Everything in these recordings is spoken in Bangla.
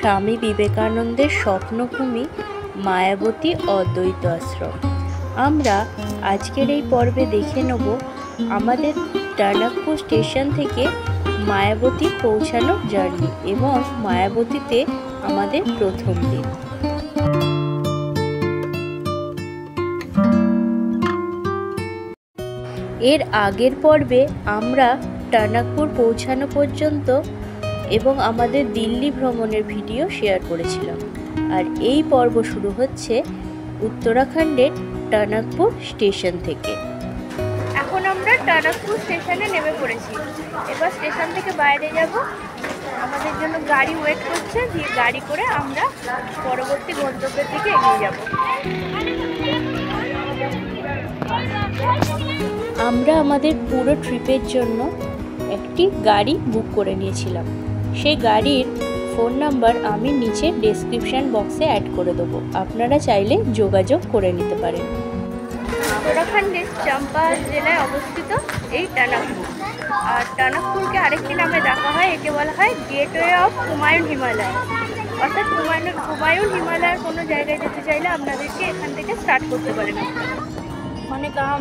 স্বামী বিবেকানন্দের স্বপ্নভূমি মায়াবতী অদ্বৈত আশ্রম। আমরা আজকের এই পর্বে দেখে নেব আমাদের টানাকপুর স্টেশন থেকে মায়াবতী পৌঁছানোর জার্নি এবং মায়াবতীতে আমাদের প্রথম দিন। এর আগের পর্বে আমরা টানাকপুর পৌঁছানো পর্যন্ত এবং আমাদের দিল্লি ভ্রমণের ভিডিও শেয়ার করেছিলাম। আর এই পর্ব শুরু হচ্ছে উত্তরাখণ্ডের টানাকপুর স্টেশন থেকে। এখন আমরা টানাকপুর স্টেশনে নেমে পড়েছি। এবার স্টেশন থেকে বাইরে যাব, আমাদের জন্য গাড়ি ওয়েট করছে, দিয়ে গাড়ি করে আমরা পরবর্তী গন্তব্যের দিকে এগিয়ে যাব। আমরা আমাদের পুরো ট্রিপের জন্য একটি গাড়ি বুক করে নিয়েছিলাম। সেই গাড়ির ফোন নাম্বার আমি নিচে ডেসক্রিপশন বক্সে অ্যাড করে দেবো, আপনারা চাইলে যোগাযোগ করে নিতে পারেন। উত্তরাখণ্ডের চম্পা জেলায় অবস্থিত এই টানাকপুর। আর টানাকপুরকে আরেকটি নামে ডাকা হয়, একে বলা হয় গেটওয়ে অফ হুমায়ুন হিমালয়। অর্থাৎ হুমায়ুন হিমালয়ের কোনো জায়গায় যেতে চাইলে আপনাদেরকে এখান থেকে স্টার্ট করতে পারেন। মানে কাম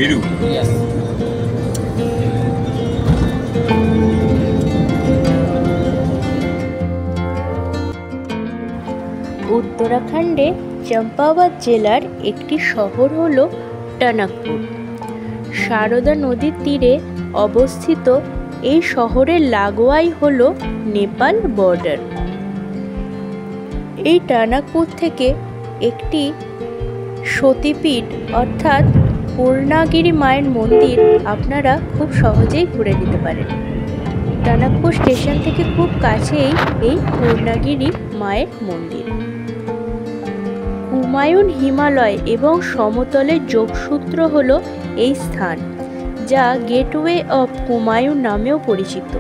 Biru. Yes. উত্তরাখণ্ডে চম্পাওয়াত জেলার একটি শহর হলো টানাকপুর। সারদা নদীর তীরে অবস্থিত এই শহরের লাগোয়াই হলো নেপাল বর্ডার। এই টানাকপুর থেকে একটি সতীপীঠ অর্থাৎ পূর্ণাগিরি মায়ের মন্দির আপনারা খুব সহজেই ঘুরে নিতে পারেন। টানাকপুর স্টেশন থেকে খুব কাছেই এই পূর্ণাগিরি মায়ের মন্দির। হুমায়ুন হিমালয় এবং সমতলের যোগসূত্র হলো এই স্থান, যা গেটওয়ে অফ হুমায়ুন নামেও পরিচিত।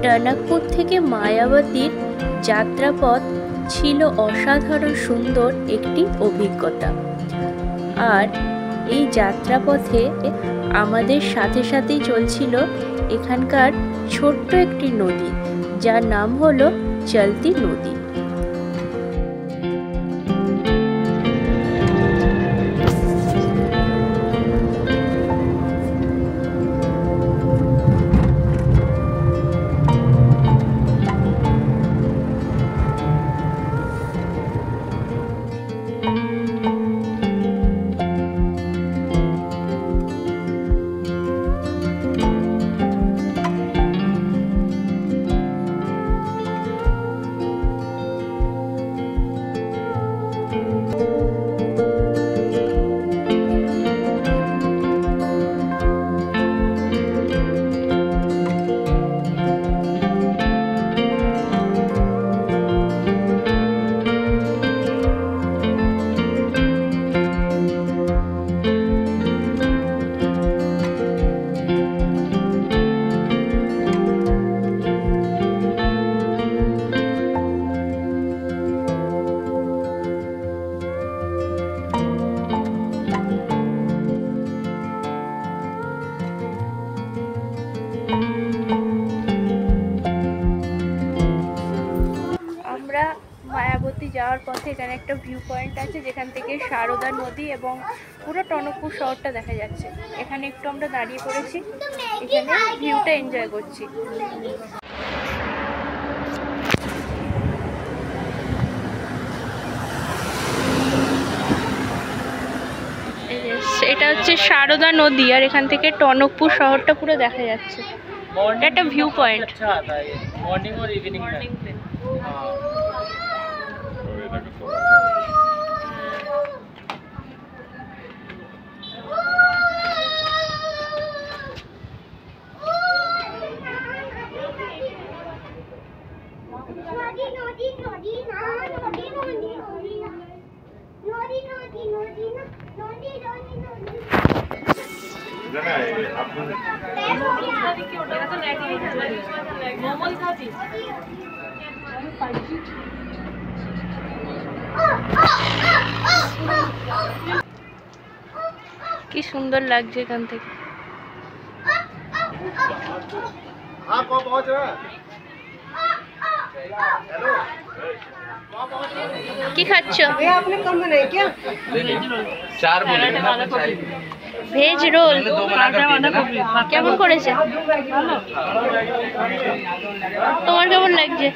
টানাকপুর থেকে মায়াবতীর যাত্রাপথ ছিল অসাধারণ সুন্দর একটি অভিজ্ঞতা। আর এই যাত্রাপথে আমাদের সাথে সাথেই চলছিল এখানকার ছোট্ট একটি নদী, যার নাম হলো চলতি নদী। মায়াবতী যাওয়ার পথে এখানে একটা ভিউ পয়েন্ট আছে, যেখান থেকে সারদা নদী এবং পুরো টানাকপুর শহরটা দেখা যাচ্ছে। এখানে একটু আমরা দাঁড়িয়ে পড়েছি, এখানে ভিউটা এনজয় করছি। এটা হচ্ছে সারদা নদী, আর এখান থেকে টানাকপুর শহরটা পুরো দেখা যাচ্ছে। এটা একটা ভিউ পয়েন্ট। मॉर्निंग और इवनिंग मोमोज खाती কি সুন্দর লাগছে এখান থেকে। কি খাচ্ছ? ভেজ রোল কেমন করেছে? তোমার কেমন লাগছে?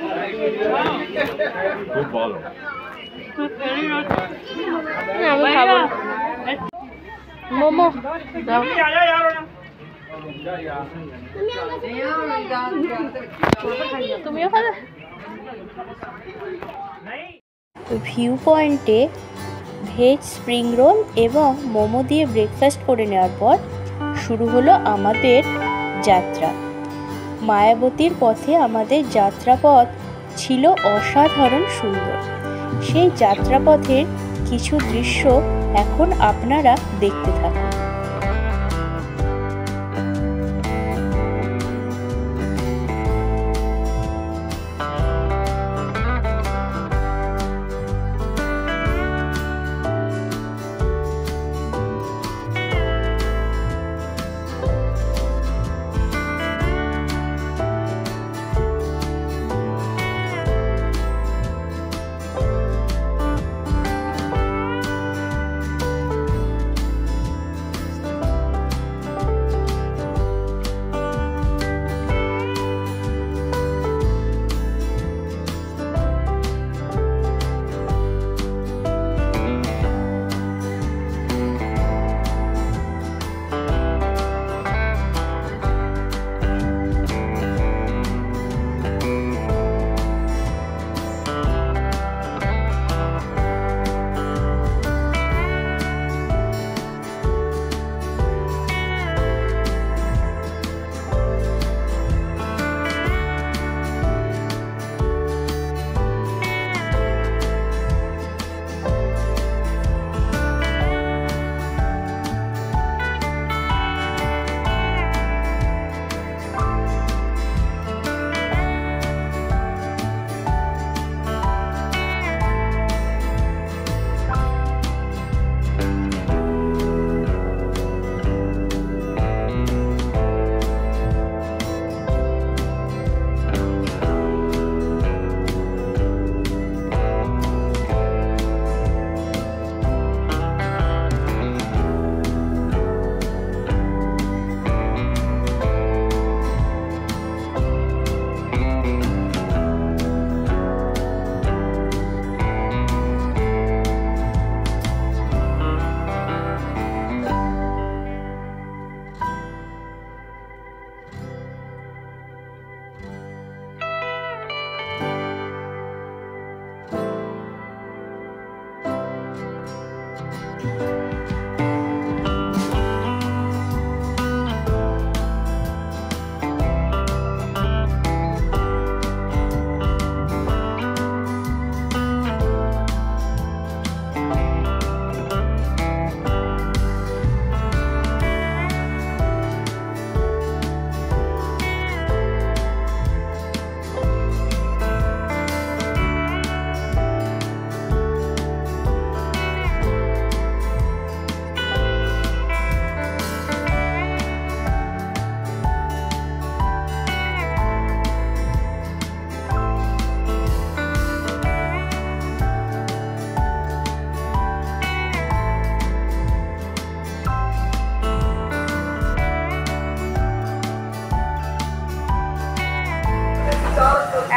আমি খাবো মোমো। তুমিও খাবে? ভিউ পয়েন্টে ভেজ স্প্রিং রোল এবং মোমো দিয়ে ব্রেকফাস্ট করে নেওয়ার পর শুরু হলো আমাদের যাত্রা। মায়াবতীর পথে আমাদের যাত্রাপথ ছিল অসাধারণ সুন্দর। সেই যাত্রাপথের কিছু দৃশ্য এখন আপনারা দেখতে থাকুন।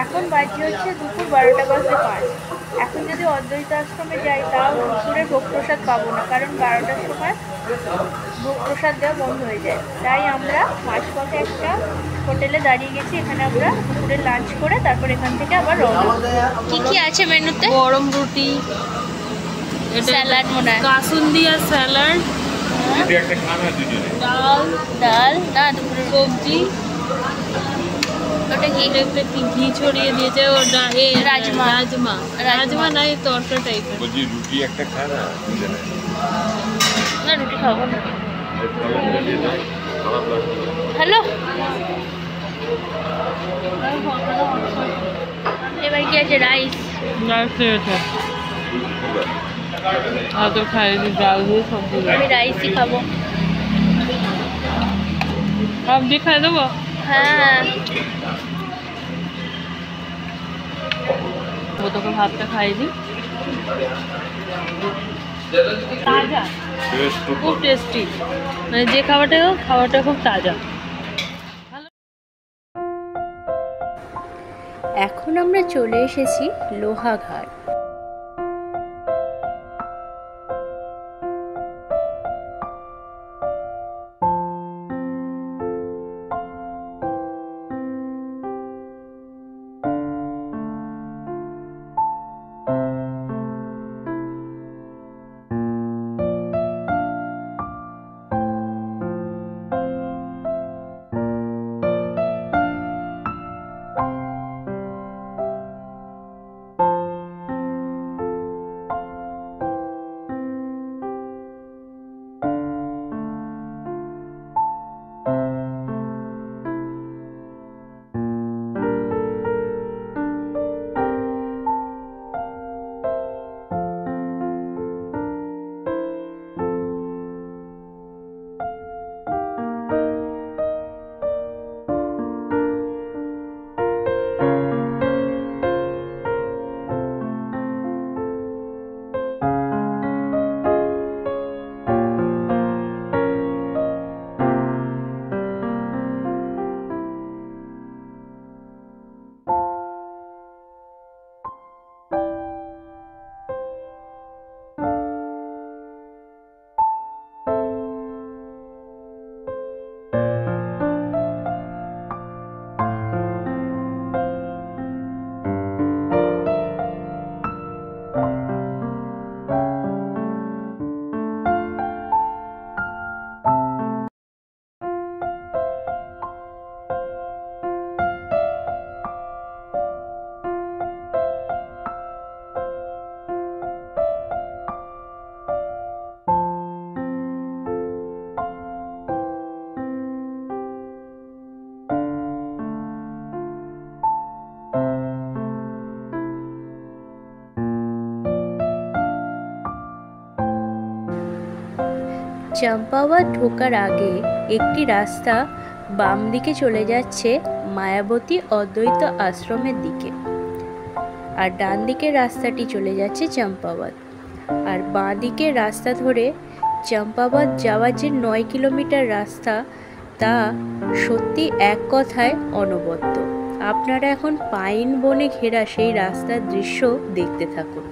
এখন বাজে হচ্ছে দুপুর 12:05। এখন যদি অদ্বৈত আশ্রমে যাই তাও দুপুরে ভোগ প্রসাদ পাবো না, কারণ 12টার সময় ভোগ প্রসাদ দেওয়া বন্ধ হয়ে যায়। তাই আমরা মাঝপথে একটা হোটেলে দাঁড়িয়ে গেছি। এখানে আমরা দুপুরে লাঞ্চ করে তারপর এখান থেকে আবার রওনা। কি কি আছে মেনুতে? গরম রুটি, স্যালাড, মনে হয় কাসুন্দি আর স্যালাড, ডাল ডাল না দুপুরে সবজি, ওটা কি একটু ঘি ছড়িয়ে দিয়েছে। ও রাজমা। রাজমা রাজমা নাই, তরকা টাইপের। বলছি রুটি একটা খা না, না রুটি খাবো না। হ্যালো, এবার কি আছে? রাইস। রাইস আর তো খাইনি ডাল দিয়ে সবজি আমি রাইসই খাবো। সবজি খাই দেবো। হ্যাঁ ও তোকে ভাতটা খাইনি। তাজা, খুব টেস্টি, মানে যে খাবারটা খুব তাজা। এখন আমরা চলে এসেছি লোহাঘাট। চম্পাওয়াত ঢোকার আগে একটি রাস্তা বাম দিকে চলে যাচ্ছে মায়াবতী অদ্বৈত আশ্রমের দিকে, আর ডান দিকের রাস্তাটি চলে যাচ্ছে চম্পাওয়াত। আর বাঁ দিকের রাস্তা ধরে চম্পাওয়াত যাওয়ার যে 9 কিলোমিটার রাস্তা, তা সত্যি এক কথায় অনবদ্য। আপনারা এখন পাইন বনে ঘেরা সেই রাস্তার দৃশ্য দেখতে থাকুন।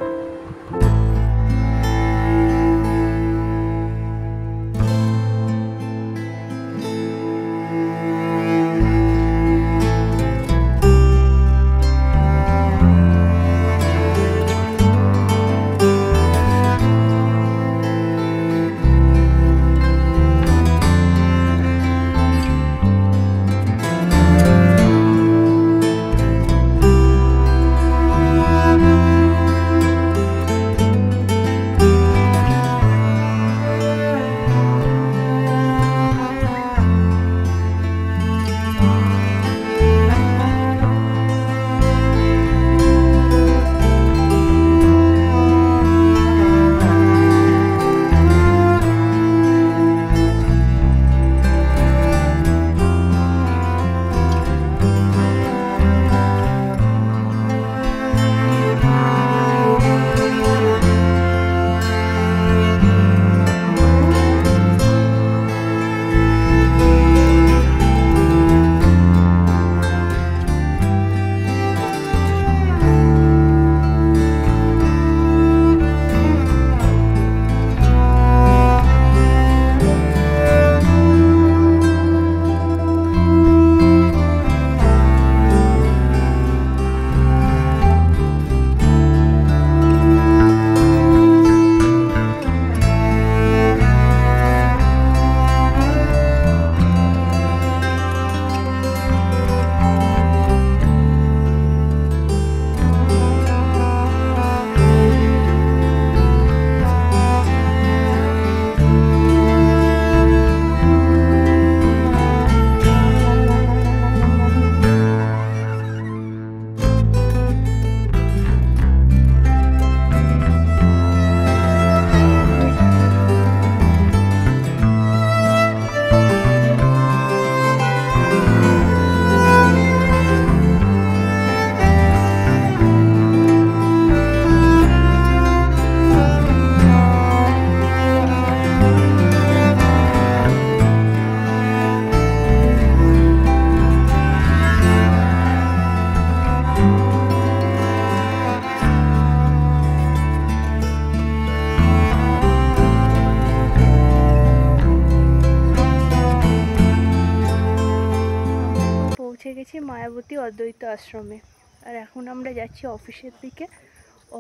গেছি মায়াবতী অদ্বৈত আশ্রমে। আর এখন আমরা যাচ্ছি অফিসের দিকে।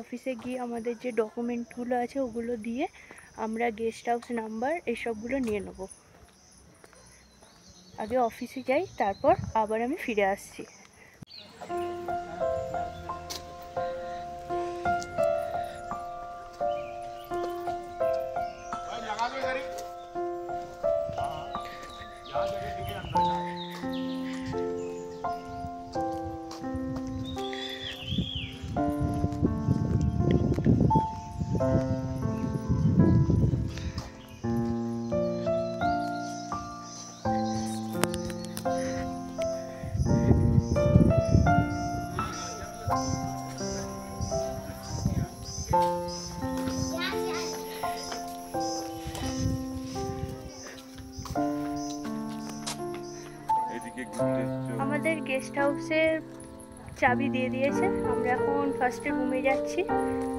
অফিসে গিয়ে আমাদের যে ডকুমেন্টগুলো আছে ওগুলো দিয়ে আমরা গেস্ট হাউস নাম্বার এসবগুলো নিয়ে নেব। আগে অফিসে যাই, তারপর আবার আমি ফিরে আসছি। আমাদের গেস্ট হাউসের চাবি দিয়ে দিয়েছে। আমরা এখন ফার্স্টে রুমে যাচ্ছি,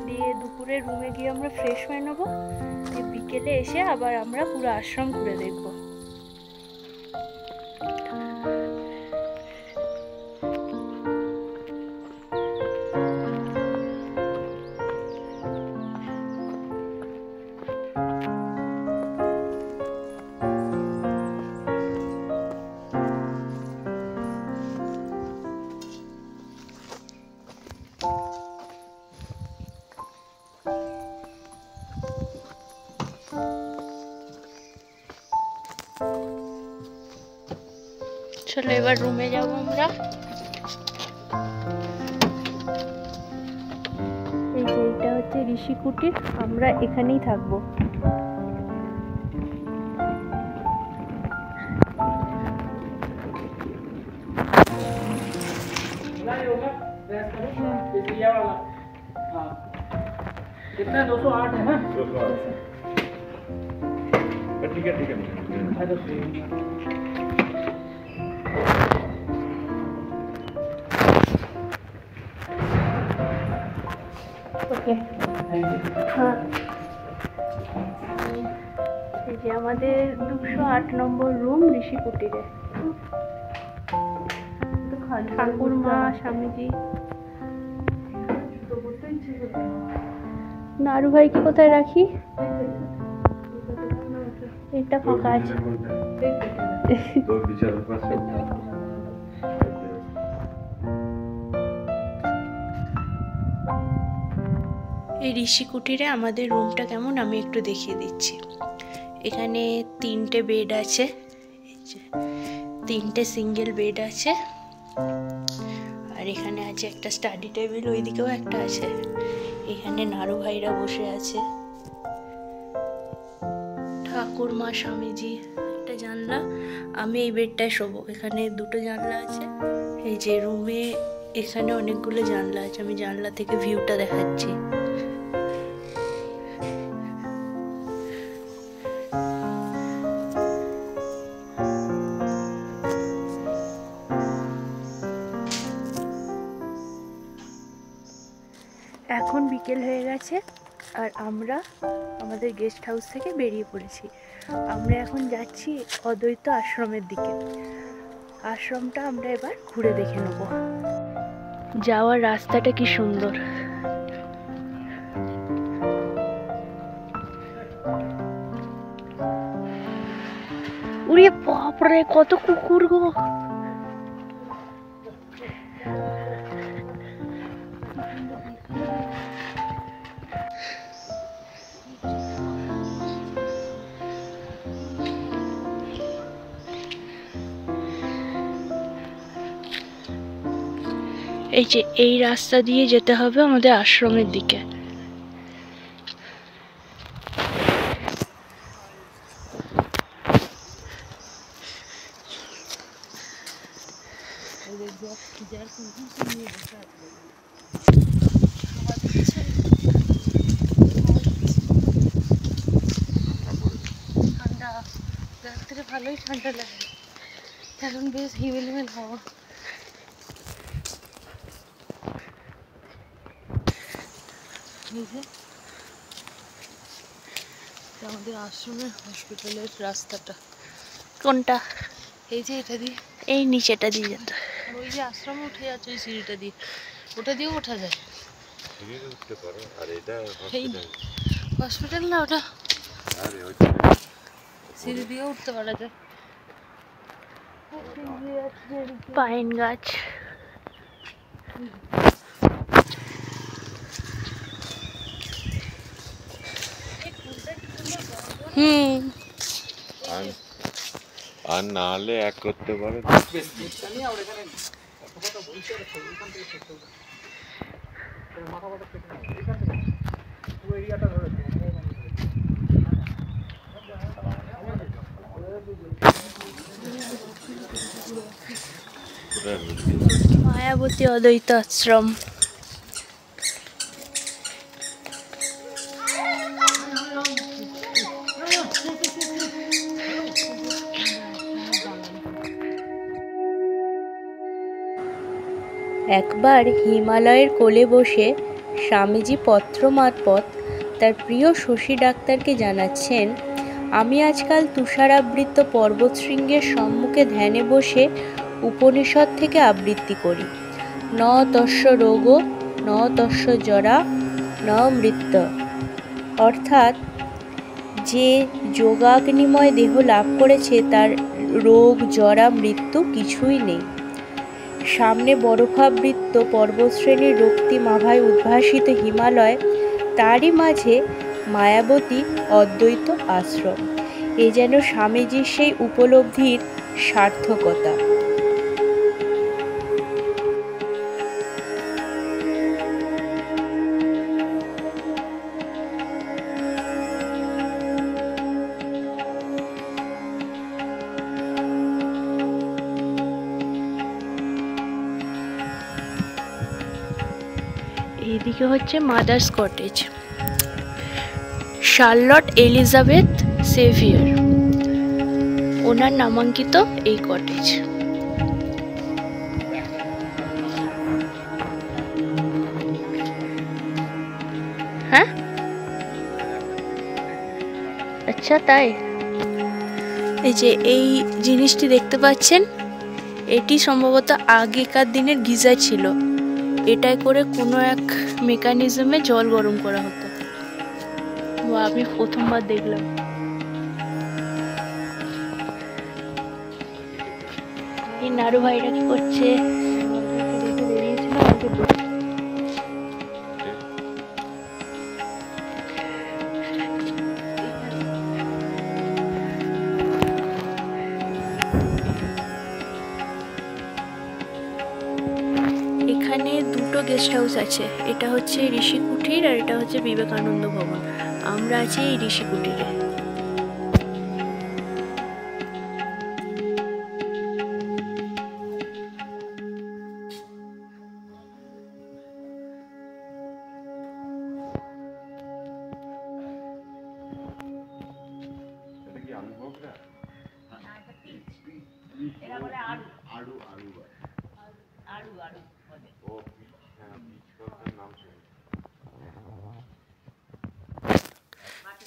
দিয়ে দুপুরে রুমে গিয়ে আমরা ফ্রেশ হয়ে নেবো। বিকেলে এসে আবার আমরা পুরো আশ্রম ঘুরে দেখব। চলো এবার রুমে যাবো আমরা। এই যে এটা হচ্ছে ঋষি কুটির, আমরা এখানেই থাকবো। कितना 208 है ना? 208 ठीक है ठीक है। ওকে, হ্যাঁ এই যে আমাদের 208 নম্বর রুম ঋষি কুটিরে। ঠাকুর মা স্বামীজি। নাড়ু ভাইকে কোথায় রাখি? এটা ফাঁকা আছে। এই ঋষি কুটিরে আমাদের রুমটা কেমন আমি একটু দেখিয়ে দিচ্ছি। এখানে 3টে বেড আছে, 3টে সিঙ্গেল বেড আছে। আর এখানে আছে একটা স্টাডি টেবিল, ওইদিকেও একটা আছে। এখানে নাড়ু ভাইরা বসে আছে, ঠাকুর মা স্বামীজি। একটা জানলা, আমি এই বেডটায় শোবো। এখানে 2টো জানলা আছে। এই যে রুমে এখানে অনেকগুলো জানলা আছে, আমি জানলা থেকে ভিউটা দেখাচ্ছি। এখন বিকেল হয়ে গেছে আর আমরা আমাদের গেস্ট হাউস থেকে বেরিয়ে পড়েছি। আমরা এখন যাচ্ছি অদ্বৈত আশ্রমের দিকে। আশ্রমটা আমরা এবার ঘুরে দেখে নেব। যাওয়ার রাস্তাটা কি সুন্দর। উড়ে বাপরে কত কুকুর গো। এই যে এই রাস্তা দিয়ে যেতে হবে আমাদের আশ্রমের দিকে। ঠান্ডা রাত্রে ভালোই ঠান্ডা লাগে, এখন বেশ হিমেল হাওয়া। আমাদের আশ্রমের হসপিটালের রাস্তাটা। কোনটা? এই যে এটা দিয়ে, এই নিচেটা দিয়ে যেতে। ওই যে আশ্রমে উঠে যাচ্ছে ওই সিঁড়িটা দিয়ে, ওটা দিয়েও ওঠা যায়। হসপিটাল না ওটা, সিঁড়ি দিয়েও উঠতে পারা যায়। পাইন গাছ। আর না হলে এক করতে পারে। মায়াবতী অদ্বৈত আশ্রম। একবার হিমালয়ের কোলে বসে স্বামীজি পত্র মারফত তার প্রিয় শশী ডাক্তারকে জানাচ্ছেন, আমি আজকাল তুষারাবৃত পর্বতশৃঙ্গের সম্মুখে ধ্যানে বসে উপনিষদ থেকে আবৃত্তি করি। ন তস্য রোগ ন তস্য জরা ন মৃত্যু। অর্থাৎ যে যোগাগ্নিময় দেহ লাভ করেছে তার রোগ জরা মৃত্যু কিছুই নেই। সামনে বরফাবৃত পর্বতশ্রেণীর রক্তিম আভায় উদ্ভাসিত হিমালয়, তারই মাঝে মায়াবতী অদ্বৈত আশ্রম। এ যেন স্বামীজির সেই উপলব্ধির সার্থকতা। এইদিকে হচ্ছে mother's cottage, Charlotte Elizabeth Sevier ওনার নামাঙ্কিত এই কটেজ। হ্যাঁ, আচ্ছা তাই। এই যে এই জিনিসটি দেখতে পাচ্ছেন, এটি সম্ভবত আগেকার দিনের গিজার ছিল। এটাই করে কোনো এক মেকানিজমে জল গরম করা হতো। আমি প্রথমবার দেখলাম। এই নাড়ু ভাইরা কি করছে? এখানে দুটো গেস্ট হাউস আছে, এটা হচ্ছে ঋষি কুটির আর এটা হচ্ছে বিবেকানন্দ ভবন। আমরা আছি এই ঋষি কুটিরে।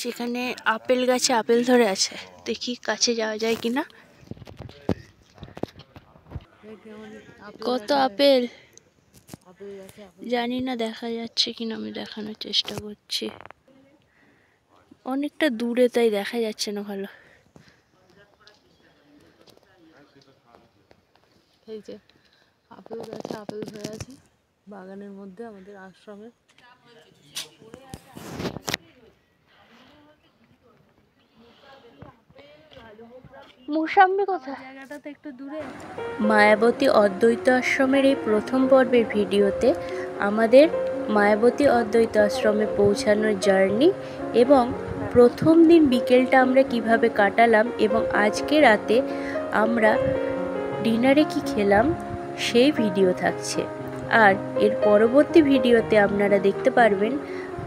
যেখানে আপেল গাছে আপেল ধরে আছে, দেখি কাছে যাওয়া যায় কিনা। কত আপেল জানি না, দেখা যাচ্ছে কিনা আমি দেখানোর চেষ্টা করছি। অনেকটা দূরে তাই দেখা যাচ্ছে না ভালো। এই যে আপেল গাছে আপেল ধরে আছে বাগানের মধ্যে আমাদের আশ্রমে। মুসাম্বি কোথায়? জায়গাটা তো একটু দূরে। মায়াবতী অদ্বৈত আশ্রমের এই প্রথম পর্বের ভিডিওতে আমাদের মায়াবতী অদ্বৈত আশ্রমে পৌঁছানোর জার্নি এবং প্রথম দিন বিকেলটা আমরা কিভাবে কাটালাম এবং আজকে রাতে আমরা ডিনারে কি খেলাম সেই ভিডিও থাকছে। আর এর পরবর্তী ভিডিওতে আপনারা দেখতে পারবেন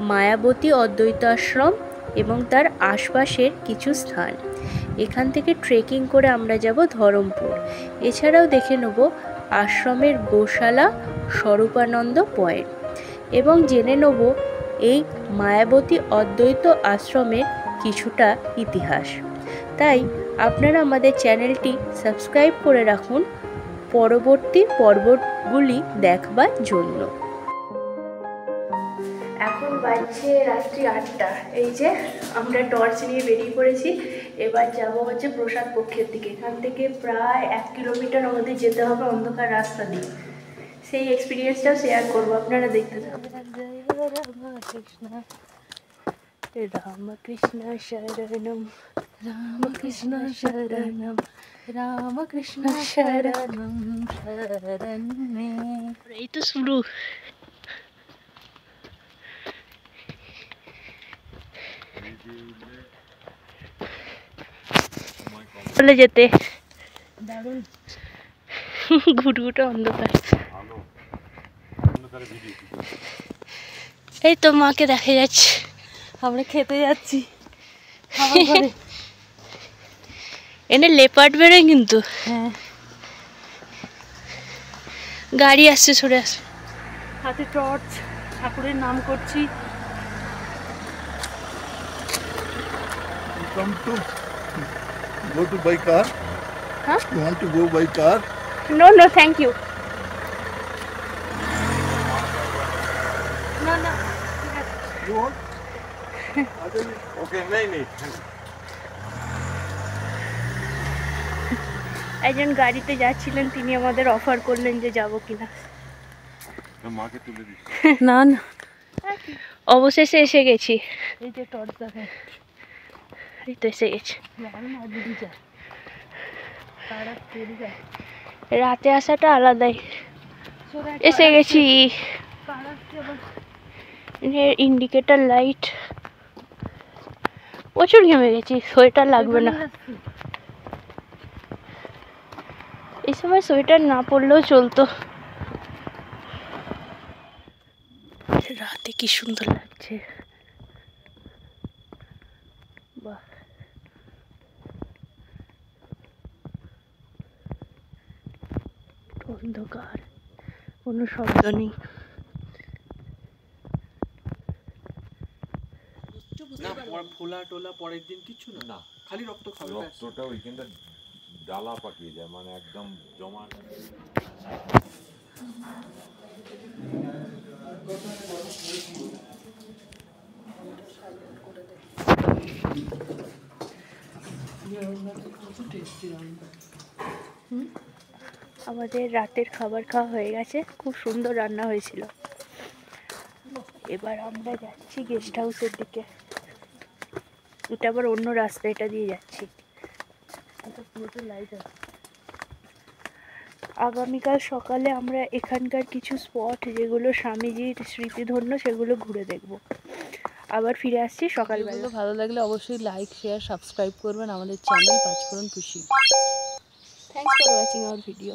মায়াবতী অদ্বৈত আশ্রম এবং তার আশপাশের কিছু স্থান। এখান থেকে ট্রেকিং করে আমরা যাব ধরমপুর। এছাড়াও দেখে নেব আশ্রমের গোশালা স্বরূপানন্দ পয়েন্ট এবং জেনে নেব এই মায়াবতী অদ্বৈত আশ্রমের কিছুটা ইতিহাস। তাই আপনারা আমাদের চ্যানেলটি সাবস্ক্রাইব করে রাখুন পরবর্তী পর্বগুলি দেখবার জন্য। এখন বাজছে রাত্রি 8টা। এই যে আমরা টর্চ নিয়ে বেরিয়ে পড়েছি। এবার যাব হচ্ছে প্রসাদ কক্ষের দিকে। এখান থেকে প্রায় 1 কিলোমিটার আমাদের যেতে হবে অন্ধকার রাস্তা দিয়ে। সেই এক্সপিরিয়েন্সটাও শেয়ার করবো, আপনারা দেখতে থাকুন। রামকৃষ্ণ শরণম রামকৃষ্ণ শরণম রামকৃষ্ণ শরণম শরণমে। এই তো শুরু। চলে যেতে দারুণ ঘুটঘুটে অন্ধকার। এই তো মাকে দেখা যাচ্ছে। আমরা খেতে যাচ্ছি খাবার ঘরে। এনে লেপার্ড বেরোয় কিন্তু। হ্যাঁ, গাড়ি আসছে, সরে আসছে। হাতে টর্চ, ঠাকুরের নাম করছি। You come to go to by car? Huh? You want to go by car? No no thank you. না না, You want? ওকে নেই নেই একজন গাড়িতে যাচ্ছিলেন, তিনি আমাদের অফার করলেন যে যাব কিনা। মাকে তুলে দিস। না না, অবশেষে এসে গেছি। এই যে টর্চ দেখেন। এই তো এসে গেছি। দারুণ আদিদি যায়, তারা তৈরি যায়। রাতে আসাটা আলাদাই। সরে এসে গেছি। কারা আবার ইন্ডিকেটর লাইট। প্রচুর ঘেমে গেছি, সোয়েটার লাগবে না। এই সময় সোয়েটার না পরলেও চলতো। রাতে কি সুন্দর লাগছে, বাহ। অন্ধকার, কোনো শব্দ নেই। না ফোলা টোলা পরের দিন কিছু না, না খালি রক্ত খাবে ব্যাস। রক্তটা ওইখানটা ডালা পাকিয়ে যায়, মানে একদম জমা। আমাদের রাতের খাবার খাওয়া হয়ে গেছে, খুব সুন্দর রান্না হয়েছিল। এবার আমরা যাচ্ছি গেস্ট হাউসের দিকে। এটা আবার অন্য রাস্তা, এটা দিয়ে যাচ্ছি। পুরোটা লাইট আছে। আগামীকাল সকালে আমরা এখানকার কিছু স্পট যেগুলো স্বামীজির স্মৃতিধন্য সেগুলো ঘুরে দেখব। আবার ফিরে আসছি সকালবেলা। ভিডিওগুলো ভালো লাগলে অবশ্যই লাইক, শেয়ার, সাবস্ক্রাইব করবেন আমাদের চ্যানেল পাঁচফোড়ন খুশি। Thanks for watching hour video.